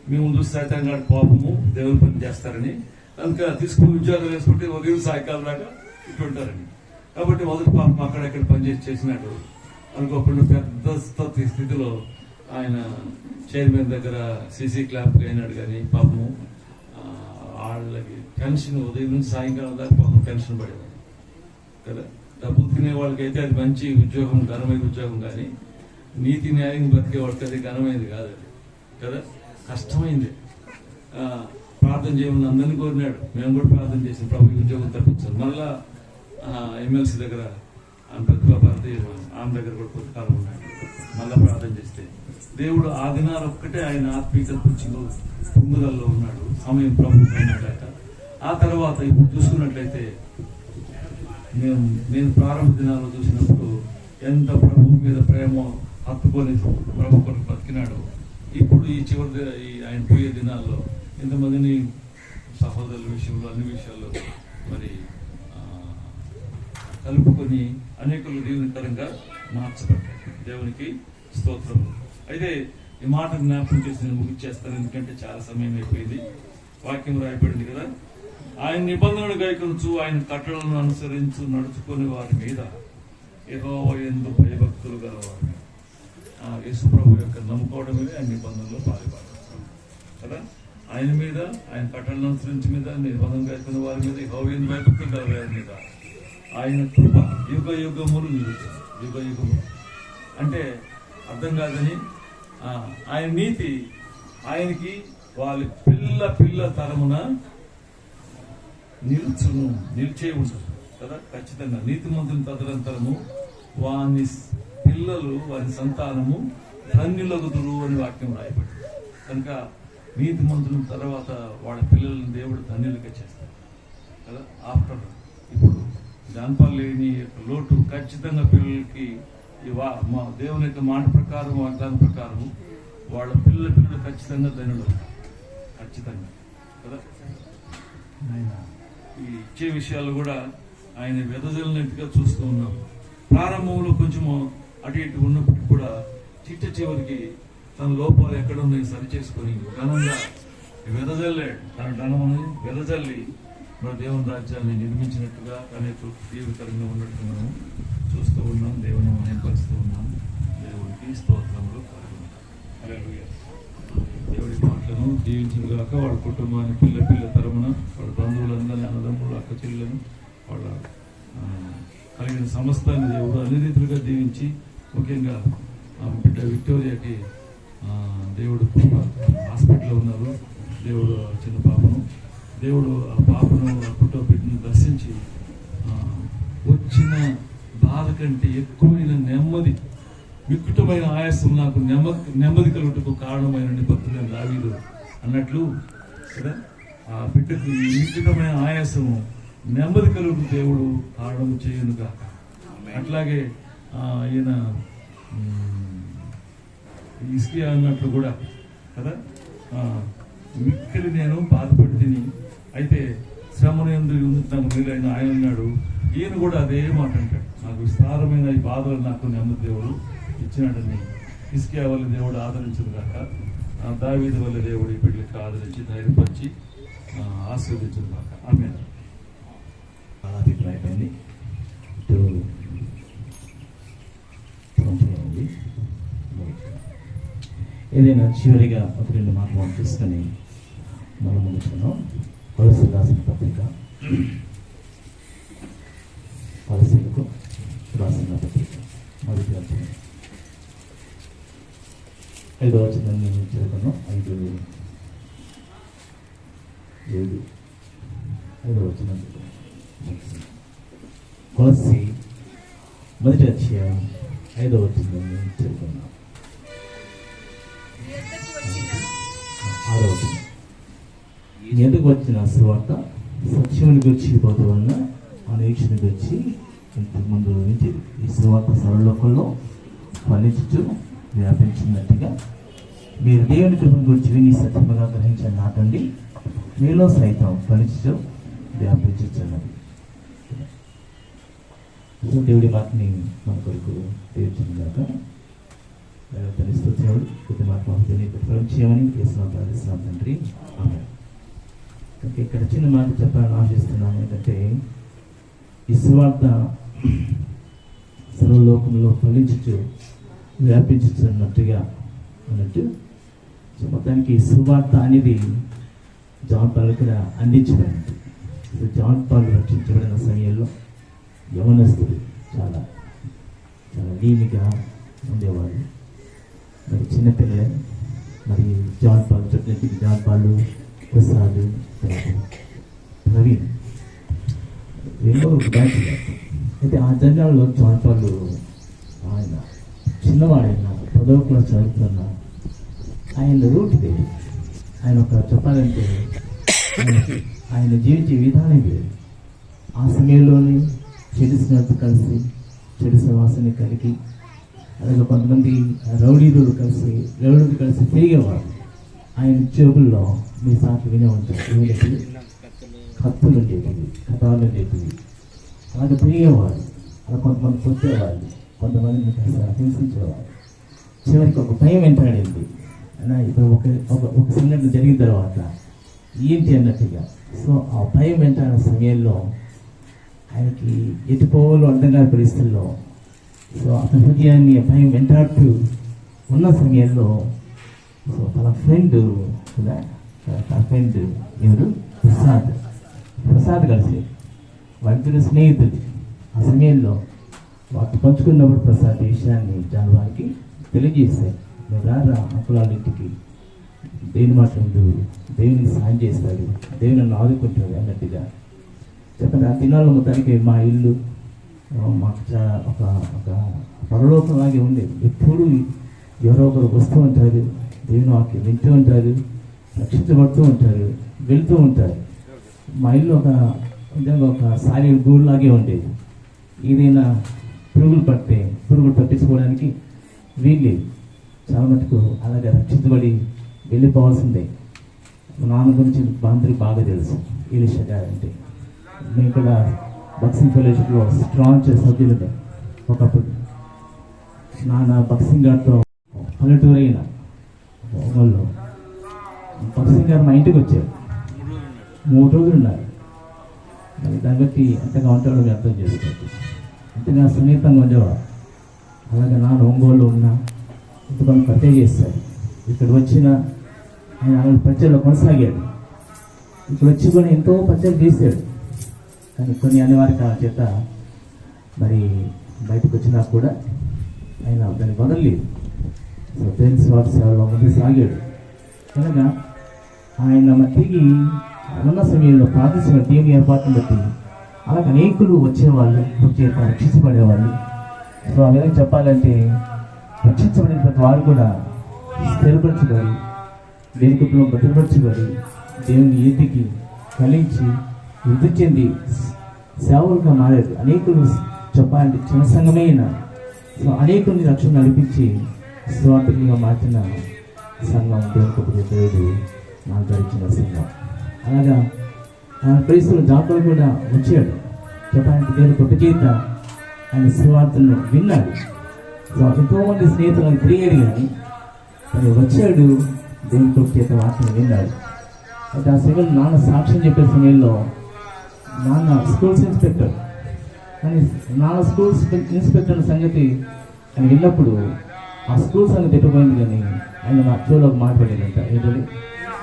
మీ ముందు సైతంగా పాపము దేవుని పని చేస్తారని, కనుక తీసుకుని ఉద్యోగాలు వేసుకుంటే ఉదయం సాయంకాలం దాకా ఇటు ఉంటారని. కాబట్టి మొదటి పాపం అక్కడెక్కడ పనిచేసి చేసినాడు. అనుకోకుండా పెద్ద స్థితిలో ఆయన చైర్మన్ దగ్గర సీసీ క్లాంప్ అయినాడు. కానీ పాపము వాళ్ళకి టెన్షన్ ఉదయం నుంచి సాయంకాలం దాకా పాపం టెన్షన్ పడేవాడు కదా. డబ్బులు తినే వాళ్ళకైతే అది మంచి ఉద్యోగం, ఘనమైన ఉద్యోగం. కానీ నీతి న్యాయం బతికే వాళ్ళకి అది ఘనమైనది కాదు అది కదా, కష్టమైంది. ప్రార్థన చేయమని అందరినీ కోరినాడు. మేము కూడా ప్రార్థన చేసాం, ప్రభు ఉద్యోగం తప్పించాను. మళ్ళా ఎమ్మెల్సీ దగ్గర ప్రతిభా భారతి ఆమె దగ్గర కూడా కొంతకాలం ఉన్నాడు. మళ్ళా ప్రార్థన చేస్తే దేవుడు ఆ దినాలు ఒక్కటే ఆయన ఆత్మీయత పొంగుదలలో ఉన్నాడు. సమయం ప్రభు అయినాడట. ఆ తర్వాత ఇప్పుడు చూసుకున్నట్లయితే నేను ప్రారంభ దినాల్లో చూసినప్పుడు ఎంత ప్రభు మీద ప్రేమ హత్తుకొని ప్రభు కొరకు బతికినాడు. ఇప్పుడు ఈ ఆయన పోయే దినాల్లో ఇంతమందిని సహోదరుల విషయంలో అన్ని విషయాల్లో మరి కలుపుకొని అనేకులు దీవెనకరంగా మార్చబడ్డారు. దేవునికి స్తోత్రం. అయితే ఈ మాట జ్ఞాపకం చేసి నేను ముగిచ్చేస్తాను, ఎందుకంటే చాలా సమయం అయిపోయింది. వాక్యం రాయబడింది కదా, ఆయన నిబంధనలు గైకొనచ్చు, ఆయన కట్టడలను అనుసరించు నడుచుకునే వారి మీద యెహోవా యందు భయభక్తులు గలవారు యేసు ప్రభు యొక్క నమ్ముకోవడమే ఆయన నిబంధనలో పాల్గొనడం కదా. ఆయన మీద, ఆయన కట్టడలను అనుసరించి మీద, నిబంధన గైకొనే వారి మీద, యెహోవా యందు భయభక్తులు గల వారి మీద ఆయన కృప యుగ యుగములు నిలుస్తుంది. యుగ యుగములు అంటే అర్థం కాదని ఆయన నీతి ఆయనకి వాళ్ళ పిల్ల తరమున నిలిచే ఉంటుంది కదా. ఖచ్చితంగా నీతిమంతుని తదనంతరము వాని పిల్లలు, వారి సంతానము ధన్యులగుదురు అని వాక్యం రాయబడింది. కనుక నీతిమంతుని తర్వాత వాళ్ళ పిల్లలను దేవుడు ధన్యులుగా చేస్తారు కదా. ఆఫ్టర్ ఇప్పుడు దానిపై లేని లోటు ఖచ్చితంగా పిల్లలకి మా దేవుని యొక్క మాట ప్రకారం, వాగ్దానం ప్రకారం వాళ్ళ పిల్లలు ఖచ్చితంగా ధనులు ఖచ్చితంగా కదా. ఆయన ఈ ఇచ్చే విషయాలు కూడా ఆయన వెదజల్లినట్టుగా చూస్తూ ఉన్నాం. ప్రారంభంలో కొంచెము అటు ఇటు ఉన్నప్పటికీ కూడా చివరికి తన లోపాలు ఎక్కడున్నాయి సరి చేసుకొని ఘనంగా వెదజల్లాడు. తన ఘనమని వెదజల్లి మన దేవుని రాజ్యాన్ని నిర్మించినట్టుగా అనేక జీవితంగా ఉన్నట్టు మనం చూస్తూ ఉన్నాం. దేవుని మహిమపరుస్తూ ఉన్నాం. దేవుడికి స్తోత్రములు హల్లెలూయా. దేవుడి మాటలను దీవించుగాక. వాళ్ళ కుటుంబాన్ని పిల్ల తరమున, వాళ్ళ బంధువులందరినీ, అన్నదమ్ములు, అక్క చెల్లెలను, వాళ్ళ కలిగిన సమస్తాన్ని దేవుడు అన్ని రీతిలుగా దీవించి, ముఖ్యంగా బిడ్డ విక్టోరియాకి దేవుడు హాస్పిటల్లో ఉన్నారు. దేవుడు చిన్న పాపను, దేవుడు ఆ పాపను, ఆ పుట్టిన బిడ్డను దర్శించి వచ్చిన బాధ కంటే ఎక్కువైన నెమ్మది, వికృతమైన ఆయాసం నాకు నెమ్మది కలుగుటకు కారణమైన భక్తులైన దావీదు అన్నట్లు కదా. ఆ బిడ్డకు ఈ వికృతమైన ఆయాసము నెమ్మది కలుగు దేవుడు కారణం చేయునుగా. అట్లాగే ఈయన హిజ్కియా అన్నట్లు కూడా కదా, మిక్కిలి నేను బాధపడి తిని, అయితే శ్రమను ఎందుకు నాకు మేలైన ఆయన అన్నాడు. ఈయన కూడా అదే మాట అంటాడు, నాకు విస్తారమైన ఈ బాధలు నాకు నెమ్మది దేవుడు ఇచ్చినాడని. హిజ్కియా వల్ల దేవుడు ఆదరించదు కాక, దావీదు వల్ల దేవుడు ఈ బిడ్డలకు ఆదరించి ధైర్యపరిచి ఆశీర్వదించదు కాక. ఆమేన్. అభిప్రాయమైంది ఏదైనా చివరిగా ఒక 2 మాటలు తీసుకొని మనం ముందుకున్నాం. కొలసీలకు రాసిన పత్రిక, కొలసీలకు రాసిన పత్రిక మొదటి అధ్యాయం 5వ వచనాన్ని చదువుకున్నాం. 5:7 వచనం. కొలసీ మొదటి అధ్యాయం 5వ వచనాన్ని చదువుకున్నాం. 6వ వచనం. ఎందుకు వచ్చిన సువార్త సత్యముని గురించి పోతూ వలన అనేక్షణ గురించి ఇంతకు ముందు నుంచి ఈ సువార్త సర్వలోకంలో ఫలించుచు వ్యాపించినట్టుగా మీరు దేవుని కృపను గురించి విని సత్యముగా గ్రహించని నాటండి, మీలో సైతం ఫలించుచు వ్యాపించుచున్నది. దేవుడి మాటని మన కొరకు తీర్చుగాక. తెలుస్తున్నాడు కొద్ది మాట ప్రతిఫలం చేయమని చేస్తున్నాం, ప్రార్థిస్తున్నాం తండ్రి. ఆమేన్. ఇక్కడ చిన్న మాట చెప్పాలని ఆశిస్తున్నాను. ఏంటంటే ఈ సువార్త సర్వలోకంలో ఫలించుచు వ్యాపించుతున్నట్టుగా అన్నట్టు మొత్తానికి ఈ సువార్త అనేది జాన్ పాల్ కూడా అందించబడింది. జాన్ పాల్ రక్షించబడిన సమయంలో యవనస్తులు చాలా చాలా లీనిగా ఉండేవాళ్ళు. మరి చిన్నపిల్లలే మరి జాన్ పాల్ చెప్పినట్టు జాన్ పాలు, ప్రసాద్, ప్రవీణ్ వీళ్ళు బ్యాచ్. అయితే ఆ జనాల్లో జాన్ పాల్ ఆయన చిన్నవాడైన 10వ క్లాస్ చదువుతున్న ఆయన రూట్ వేరు. ఆయన ఒక చెప్పాలంటే ఆయన జీవించే విధానం వేరు. ఆ సమయంలోనే చెడు స్నేహితులు కలిసి చెడు సమాసాన్ని కలిగి అలాగే కొంతమంది రౌడీలు కలిసి తిరిగేవారు. ఆయన జేబుల్లో మీ సాట్లు వినే ఉంటారు. ఏమిటి కత్తులు ఉండేటివి, కథాలు ఉండేటివి. అలాగే తిరిగేవారు. అలా కొంతమంది కొట్టేవాళ్ళు, కొంతమందిని హింసించేవారు. చివరికి ఒక భయం వెంటాడింది. ఇప్పుడు ఒక సంఘటన జరిగిన తర్వాత ఏంటి అన్నట్టుగా. సో ఆ భయం వెంటాడిన సమయంలో ఆయనకి ఎటుపోవాలో అర్థం కాని పరిస్థితుల్లో సో అతని హృదయాన్ని భయం వెంటాడుతూ ఉన్న సమయంలో సో తన ఫ్రెండ్ ఎవరు ప్రసాద్ కలిసి వాళ్ళిద్దరు స్నేహితులు. ఆ సమయంలో వాటి పంచుకున్నప్పుడు ప్రసాద్ విషయాన్ని జాన్ వారికి తెలియజేశారు. నువ్వు రారా అంకులాల ఇంటికి, దేవుని మాట ముందు దేవునికి సాయం చేస్తాడు, దేవుని నన్ను ఆదుకుంటాడు అన్నట్టుగా చెప్పండి. ఆ దినాల్లో మొత్తానికి మా ఇల్లు మాకు ఒక పరలోకంలాగే ఉండేది. ఎప్పుడు ఎవరో ఒకరు వస్తూ ఉంటారు, దేవుని వాక్యం వింటూ ఉంటారు, రక్షించబడుతూ ఉంటారు, వెళ్తూ ఉంటారు. మా ఇల్లు ఒక సారీ గూడులాగే ఉండేది. ఏదైనా పురుగులు పట్టించుకోవడానికి వీళ్ళు చాలా మటుకు అలాగే రక్షించబడి వెళ్ళిపోవాల్సిందే. మా నాన్న గురించి అందరికీ బాగా తెలుసు. ఈలిషా గారు అంటే మేము కూడా బాక్సింగ్ ఫెలోషిప్లో స్ట్రాంగ్ సభ్యులుండే. ఒకప్పుడు నాన్న బాక్సింగ్ గారితో పల్లెటూరు అయిన ఒంగోలులో బాక్సింగ్ గారు మా ఇంటికి వచ్చారు. 3 రోజులు ఉన్నారు. మరి దాన్ని బట్టి ఎంతగా ఉంటాడో మీరు అర్థం చేసుకోవచ్చు. ఎంతగా సున్నితంగా ఉండేవారు. అలాగే నాన్న ఒంగోలులో ఉన్నా ఇంతమంది పరిచయం చేస్తారు. ఇక్కడ వచ్చిన ఆయన పరిచయంలో కొనసాగాడు. ఇక్కడ వచ్చి కూడా ఎంతో పరిచయం చేశాడు. కానీ కొన్ని అనివార్య చేత మరి బయటకు వచ్చినా కూడా ఆయన దాన్ని వదలలేదు. సో ఫ్రెండ్స్ వాటి సేవలో ముందు సాగాడు. కనుక ఆయన తిరిగి ఉన్న సమయంలో ప్రార్థించిన దేవుని ఏర్పాటును బట్టి అలాగే అనేకులు వచ్చేవాళ్ళు, చేత రక్షించబడేవాళ్ళు. సో ఆ విధంగా చెప్పాలంటే రక్షించబడిన ప్రతి వారు కూడా స్థిరపరచబడి వేదికలో భద్రపరచబడి దేవుని ఎత్తికి కలించి వృద్ధి చెంది సేవలుగా మారారు. అనేకులు చెప్పాలంటే చిన్న సంఘమైన సో అనేకుల్ని రక్షణ నడిపించి స్వార్థకులుగా మార్చిన సంఘం దేవుడు నాకు గడిచిన సంఘం. అలాగా క్రైస్తవుల జాబులు కూడా వచ్చాడు. చెప్పడానికి దేవుని కొత్త చేత ఆయన సువార్తను విన్నాడు. సో ఎంతోమంది స్నేహితులను తిరిగాడు, కానీ తను వచ్చాడు, దేవుని కొత్త చేత వార్తను విన్నాడు. అయితే ఆ సమయంలో నాన్న సాక్ష్యం చెప్పే సమయంలో నాన్న స్కూల్స్ ఇన్స్పెక్టర్, కానీ నాన్న స్కూల్స్ ఇన్స్పెక్టర్ సంగతి ఆయన విన్నప్పుడు ఆ స్కూల్ సంగతి ఎట్టుపోయింది, కానీ ఆయన మా చెవులో మాట్లాడేదంట, ఏంటంటే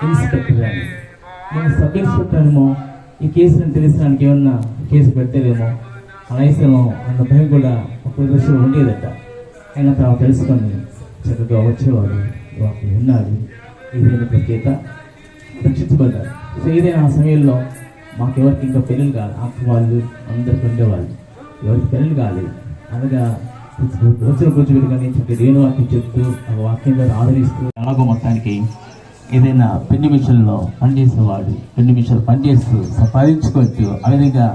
ఇన్స్పెక్టర్ అని. నేను సబ్ ఇన్స్పెక్టర్ ఏమో ఈ కేసుని తెలిసడానికి ఏమన్నా కేసు పెట్టేదేమో అనేసమో అన్న భయం కూడా ఒక దశలో ఉండేదట. ఆయన తాను తెలుసుకొని చక్కగా వచ్చేవాడు, వాటిని విన్నాడు, ఏదైనా ప్రత్యేక రక్షించబడ్డారు. సో ఏదైనా ఆ సమయంలో మాకెవరికి ఇంకా పెళ్ళిళ్ళు కాదు, అక్క వాళ్ళు అందరికి ఉండేవాళ్ళు, ఎవరికి పెళ్ళిళ్ళు కాలేదు. అనగా వచ్చిన కూర్చోబెట్టి కానీ చక్కగా దేని వాక్యం చెప్తూ ఆ వాక్యం ద్వారా ఆదరిస్తూ అలాగో మొత్తానికి ఏదైనా పెళ్లి మిషన్లో పనిచేసేవాడు, పెళ్లి మిషన్ పనిచేస్తూ సంపాదించుకోవచ్చు. ఆ విధంగా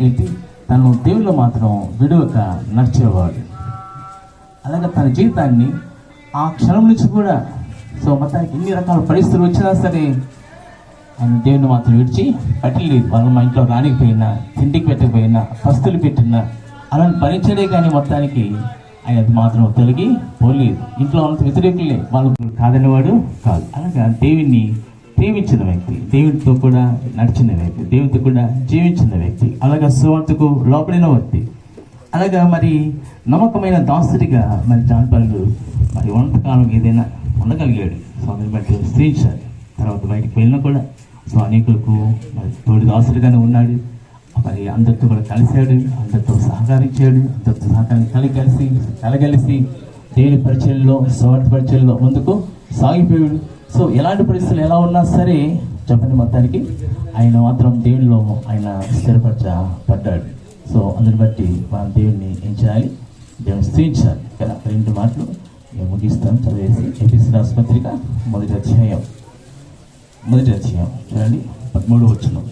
ఏంటి తను దేవుళ్ళు మాత్రం విడువక నడిచేవాడు. అలాగే తన జీవితాన్ని ఆ క్షణం నుంచి కూడా సో మొత్తానికి ఎన్ని రకాల పరిస్థితులు వచ్చినా సరే ఆయన దేవుని మాత్రం విడిచి పట్టలేదు. వాళ్ళ మా ఇంట్లో రానికపోయినా, తిండికి పెట్టకపోయినా, పస్తులు పెట్టినా అలాంటి భరించడే కానీ మొత్తానికి ఆయన అది మాత్రం తొలగి పోలేదు. ఇంట్లో అంత వ్యతిరేకులే, వాళ్ళు కాదనేవాడు కాదు. అలాగా దేవుణ్ణి ప్రేమించిన వ్యక్తి, దేవునితో కూడా నడిచిన వ్యక్తి, దేవునితో కూడా జీవించిన వ్యక్తి, అలాగా సువార్తకు లోపడిన వ్యక్తి, అలాగా మరి నమ్మకమైన దాసుడిగా మరి జాన్పాలు మరి వంటకాలం ఏదైనా ఉండగలిగాడు. సో అందుని బట్టి స్థిరించాడు. తర్వాత బయటకు వెళ్ళినా కూడా సో అనేకులకు మరి తోడి దాసుడిగానే ఉన్నాడు. మరి అందరితో కూడా కలిశాడు, అందరితో సహకరించాడు, అందరితో సహకారం కలగలిసి దేవుని పరిచయంలో, స్వార్థ పరిచయంలో ముందుకు సాగిపోయాడు. సో ఎలాంటి పరిస్థితులు ఎలా ఉన్నా సరే చెప్పండి మొత్తానికి ఆయన మాత్రం దేవునిలో ఆయన స్థిరపరచబడ్డాడు. సో అందుని బట్టి మనం దేవుడిని ఏం చేయాలి, దేవుని స్థిరించాలి కదా. 2 మాటలు మేము ముగిస్తాం చదివేసి. ఎఫెసీ రాసిన పత్రిక 1వ అధ్యాయం చూడండి 13వ వచనం.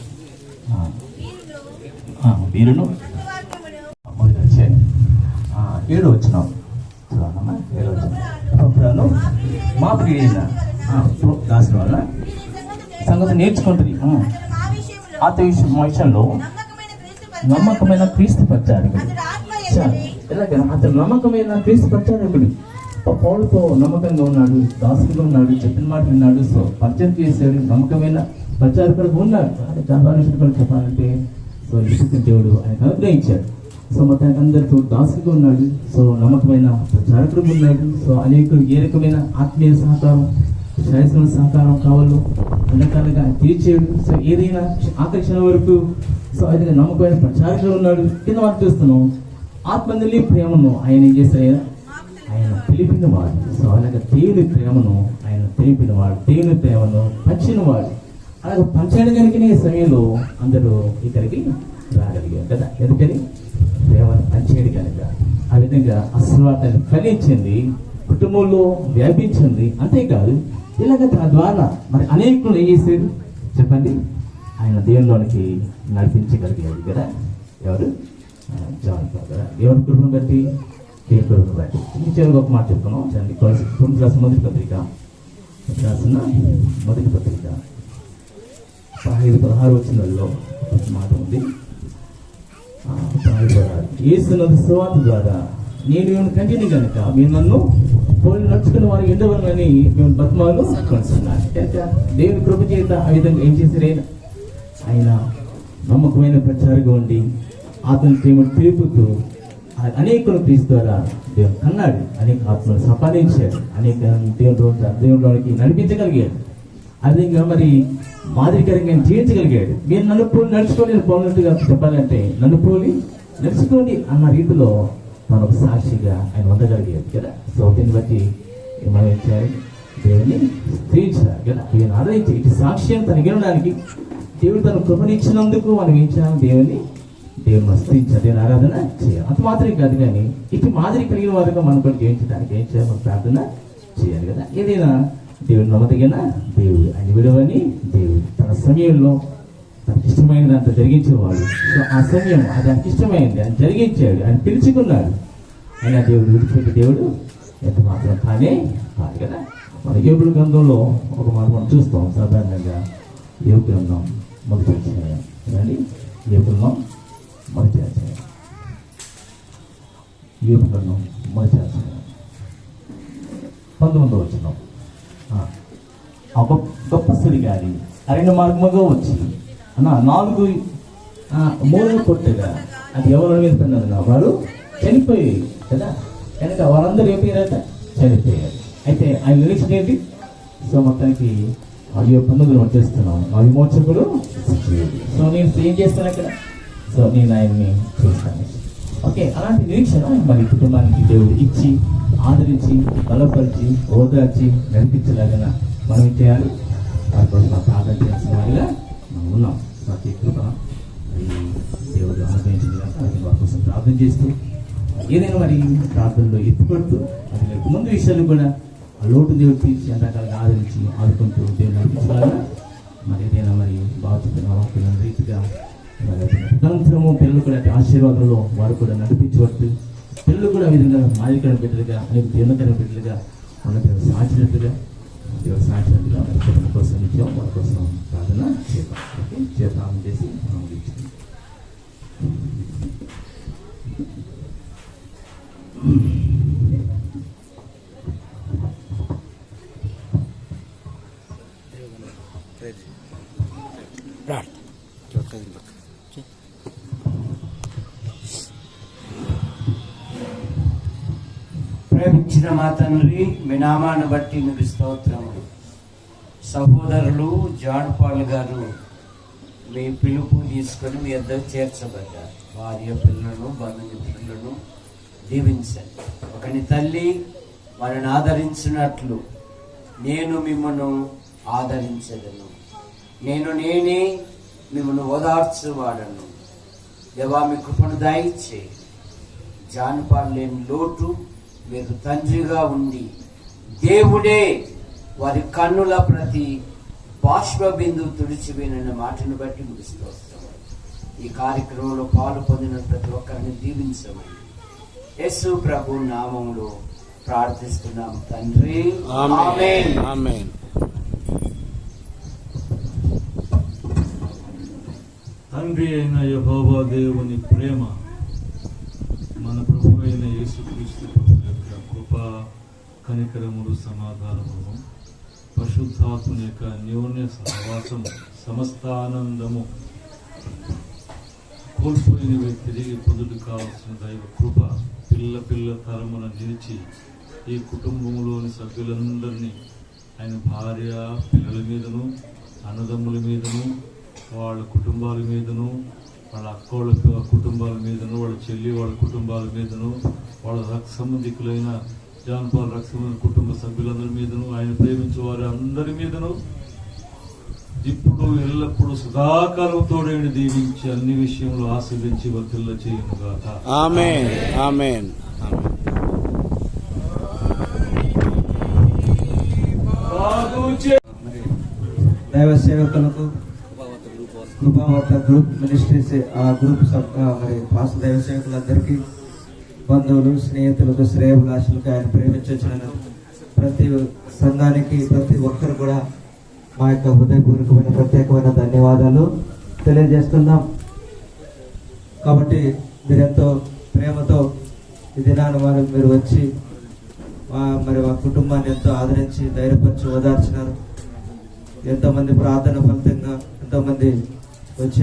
వీరును 1వ అధ్యాయం 7వ వచనం చూడమ్మా. 7వ వచనం మా ప్రియులైన దాసుల వల్ల సంగతి నేర్చుకుంటుంది. విషయంలో నమ్మకమైన క్రీస్తు ప్రచారకుడు, ఎలాగ అతను నమ్మకమైన క్రీస్తు ప్రచారకుడు. పౌలుతో నమ్మకంగా ఉన్నాడు, దాసులుగా ఉన్నాడు, చెప్పిన మాట విన్నాడు, సో పరిచయం చేశాడు, నమ్మకమైన ప్రచారకుడు ఉన్నాడు. చాలా చెప్పాలంటే సో ఇసుక దేవుడు ఆయన అనుగ్రహించాడు. సో మొత్తానికి అందరితో దాసులుగా ఉన్నాడు, సో నమ్మకమైన ప్రచారకుడు ఉన్నాడు. సో అనేకులు ఏ రకమైన ఆత్మీయ సహకారం, శారీరక సహకారం కావాలో అన్నకాలుగా తీర్చాడు. సో ఏదైనా ఆకర్షణ వరకు సో అయితే నమ్మకమైన ప్రచారకుడు ఉన్నాడు. కింద మనం చూస్తున్నాం ఆత్మని ప్రేమను ఆయన ఏం చేశారు, ఆయన తెలిపినవాడు. సో అలాగే దేవుని ప్రేమను ఆయన తెలిపినవాడు, దేవుని ప్రేమను పంచినవాడు. అలాగే పంచడానికి సమయంలో అందరూ ఇక్కడికి రాగలిగారు కదా. ఎందుకని ప్రేమను పంచేది కనుక. ఆ విధంగా అసలు ఫలించింది, కుటుంబంలో వ్యాపించింది. అంతేకాదు ఇలాగ తన ద్వారా మరి అనేకులు ఏం చేశారు చెప్పండి, ఆయన దేవునిలోనికి నడిపించగలిగాడు కదా. ఎవరు? జాన్ కదా. ఎవరి కృపను బట్టి? దేవుని కృపను బట్టి. చివరికి ఒక మాట చెప్తున్నాం చూడండి. కొరింథీయులకు రాసిన మొదటి పత్రిక 15-16 వచనాల్లో ఒక మాట ఉంది. యేసునందు సువార్త ద్వారా నేను మిమ్మల్ని కంటిని కనుక మీరు నన్ను పోలి నడుచుకున్న వారికి ఉండవని మేము బతుమాలు కొనుస్తున్నాను. దేవుని కృప చేత ఆ విధంగా ఏం చేశారు, ఆయన నమ్మకమైన ప్రచారంగా ఉండి అతని ప్రేమను తెలుపుతూ అనేకులు క్రీస్తు ద్వారా దేవుని కన్నాడు, అనేక ఆత్మను సంపాదించాడు, అనేక దేవునిలోనికి నడిపించగలిగాడు. అదేవిధంగా మరి మాదిరికరంగా జీవించగలిగాడు. మీరు నన్ను పోలి నడుచుకొని పోలినట్టుగా చెప్పాలంటే నన్ను పోలి నడుచుకోండి అన్న రీతిలో మనకు సాక్షిగా ఆయన ఉండగలిగాడు కదా. సో దీన్ని బట్టి మనం ఏం చేయాలి, దేవుని స్థిరించాలి కదా. దేవుని ఆదరించి ఇటు సాక్ష్యం తనకి వినడానికి దేవుడు తను కృపణించినందుకు మనం ఏం చేయాలి, దేవుని స్థిరించాలి, దేవుని ఆరాధన చేయాలి. అంత మాత్రమే కాదు, కానీ ఇటు మాదిరి కలిగిన వారుగా మనం కూడా జీవించడానికి ఏం చేయాలి, మనం ప్రార్థన చేయాలి కదా. ఏదైనా దేవుడు నమ్మదగిన దేవుడు, ఆయన విడవని దేవుడు. తన సమయంలో తనకి ఇష్టమైనది అంత జరిగించేవాడు. సో ఆ సమయం అది ఆయనకి ఇష్టమైంది, ఆయన జరిగించాడు, ఆయన పిలుచుకున్నాడు. అయినా దేవుడు విడిచిపెట్టి దేవుడు ఎంత మాత్రం కానే కాదు కదా. మన యోబు గ్రంథంలో ఒక మాట మనం చూస్తాం సాధారణంగా. యోబు గ్రంథం మొదటి అధ్యాయం రండి. యోబు గ్రంథం మొదటి అధ్యాయం. యోబు గ్రంథం మొదటి అధ్యాయం 19వ వచనం. ఆ గొప్ప సుడిగాలి అరణ్య మార్గముగా వచ్చి అన్న 4 మూలలు కొట్టగా అది ఎవరి మీద పడినది వారు చనిపోయారు కదా. కనుక వారందరూ ఏమైనారట? చనిపోయారు. అయితే ఆయన నిరీక్షణ ఏంటి? సో మొత్తానికి అయ్యో 19 వచ్చేస్తున్నాం, మా విమోచకుడు. సో నేను ఏం చేస్తాను అక్కడ? సో నేను ఆయన్ని చూస్తాను. ఓకే, అలాంటి నిరీక్షణ మరి కుటుంబానికి దేవుడు ఇచ్చి ఆదరించి బలపరిచి ఓదార్చి నడిపించలాగా మనం ఏం చేయాలి? దానికోసం ప్రార్థన చేసిన వారిగా మనం ఉన్నాం. ప్రతి కృప దేవుడు అనుభవించింది కనుక అది వారి కోసం ప్రార్థన చేస్తూ ఏదైనా మరి ప్రార్థనలో ఎత్తుపడుతూ అది ముందు విషయాలు కూడా ఆ లోటు దేవుడు తీర్చి అన్ని రకాలుగా ఆదరించి ఆదుకుంటూ దేవుడు నడిపించలాగా మరి ఏదైనా మరి బాధ్యత రీతిగా మరి తదనంతరము పిల్లలు కూడా ఆశీర్వాదంలో వారు కూడా నడిపించబడుతూ పిల్లలు కూడా ఆ విధంగా మాదిరికరణ బిడ్డలుగా అనేక దీవనకరణ బిడ్డలుగా మన సాచినట్టుగా సాచినట్టుగా మన కోసం నిత్యం వారి కోసం ప్రార్థన చేద్దాం. ఓకే, ప్రార్థన చేసి మనం ముగించుకుందాం. ప్రేమించిన మా తండ్రి, మీ నామాన్ని బట్టి మీకు స్తోత్రములు. సహోదరులు జాన్ పాల్ గారు మీ పిలుపు తీసుకొని మీ వద్దకు చేర్చబడ్డారు. భార్య పిల్లలను బంధుమిత్రులను దీవించండి. ఒకని తల్లి వారిని ఆదరించినట్లు నేను మిమ్మల్ని ఆదరించదను. నేనే మిమ్మల్ని ఓదార్చువాడను. దేవా, మీ కృపను దయచే జాన్ పాల్ లేని లోటు మీరు తండ్రిగా ఉండి దేవుడే వారి కన్నుల ప్రతి బాష్ప బిందువు తుడిచివేనన్న మాటను బట్టి ముగిస్తూ ఈ కార్యక్రమంలో పాలు పొందిన ప్రతి ఒక్కరిని దీవించమని యేసు ప్రభు నామములో ప్రార్థిస్తున్నాం తండ్రి, ఆమేన్. ఆమేన్. తండ్రి అయిన యెహోవా దేవుని ప్రేమ, మన ప్రభు అయిన యేసుక్రీస్తు ప్రభు యొక్క కృప, కనికరములు, సమాధానము, పరిశుద్ధాత్మని యొక్క అన్యోన్య సహవాసము, సమస్త ఆనందము, కోల్పోయినవి తిరిగి పొందుకు కావాల్సిన దైవ కృప పిల్ల తరమున నిలిచి ఈ కుటుంబంలోని సభ్యులందరినీ ఆయన భార్య పిల్లల మీదను, అన్నదమ్ముల మీదను, వాళ్ళ కుటుంబాల మీదను, వాళ్ళ అక్కోళ్ళ కుటుంబాల మీదను, వాళ్ళ చెల్లి వాళ్ళ కుటుంబాల మీదను, వాళ్ళ రక్త సంబంధికులైన జాన్ పాల్ రక్త సంబంధికుల కుటుంబ సభ్యులందరి మీదను, ఆయన ప్రేమించే వారి అందరి మీదను ఇప్పుడు ఎల్లప్పుడూ సదాకాలం తోడేని దీవించి అన్ని విషయంలో ఆశీర్వించి వర్తిల్ల చేయనుగాక. ఆమేన్. ఆమేన్. దైవ సేవకులకు కృపావర్త గ్రూప్ మినిస్ట్రీస్ ఆ గ్రూప్ మరి పాస్ దైవ సేవకులందరికీ, బంధువులు, స్నేహితులకు, శ్రేయభిలాషులకు, ఆయన ప్రేమించిన ప్రతి సంఘానికి, ప్రతి ఒక్కరు కూడా మా యొక్క హృదయపూర్వకమైన ప్రత్యేకమైన ధన్యవాదాలు తెలియజేస్తున్నాం. కాబట్టి మీరెంతో ప్రేమతో ఈ దినాన్ని మీరు వచ్చి మరి మా కుటుంబాన్ని ఎంతో ఆదరించి ధైర్యపరిచి ఓదార్చినారు. ఎంతోమంది ప్రార్థన ఫలితంగా ఎంతోమంది వచ్చి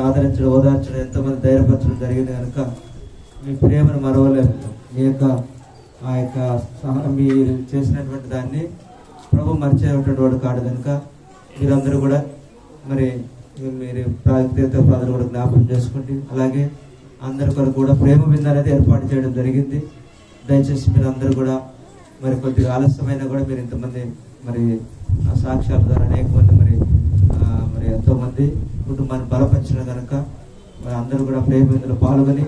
ఆదరించడం, ఓదార్చడం, ఎంతోమంది ధైర్యపరచడం జరిగింది కనుక మీ ప్రేమను మరవలేము. మీ యొక్క మీరు చేసినటువంటి దాన్ని ప్రభు మర్చేటువంటి వాడు కాడు కనుక మీరందరూ కూడా మరి మీరు ప్రార్థన కూడా జ్ఞాపకం చేసుకోండి. అలాగే అందరి కొరకు కూడా ప్రేమ విందు అనేది ఏర్పాటు చేయడం జరిగింది. దయచేసి మీరు అందరూ కూడా మరి కొద్దిగా ఆలస్యమైనా కూడా మీరు ఇంతమంది మరి సాక్ష్యాల ద్వారా అనేక మంది మరి ఎంతోమంది కుటుంబాన్ని బలపరిచిన కనుక మరి అందరూ కూడా ప్రేమ విందులో పాల్గొని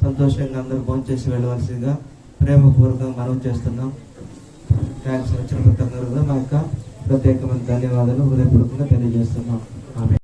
సంతోషంగా అందరూ భోంచేసి వెళ్ళవలసిందిగా ప్రేమపూర్వకంగా మనం చేస్తున్నాం. థ్యాంక్స్. వచ్చిన ప్రతి ఒక్కరు కూడా మా యొక్క ప్రత్యేకమైన ధన్యవాదాలు హృదయపూర్వకంగా తెలియజేస్తున్నాం.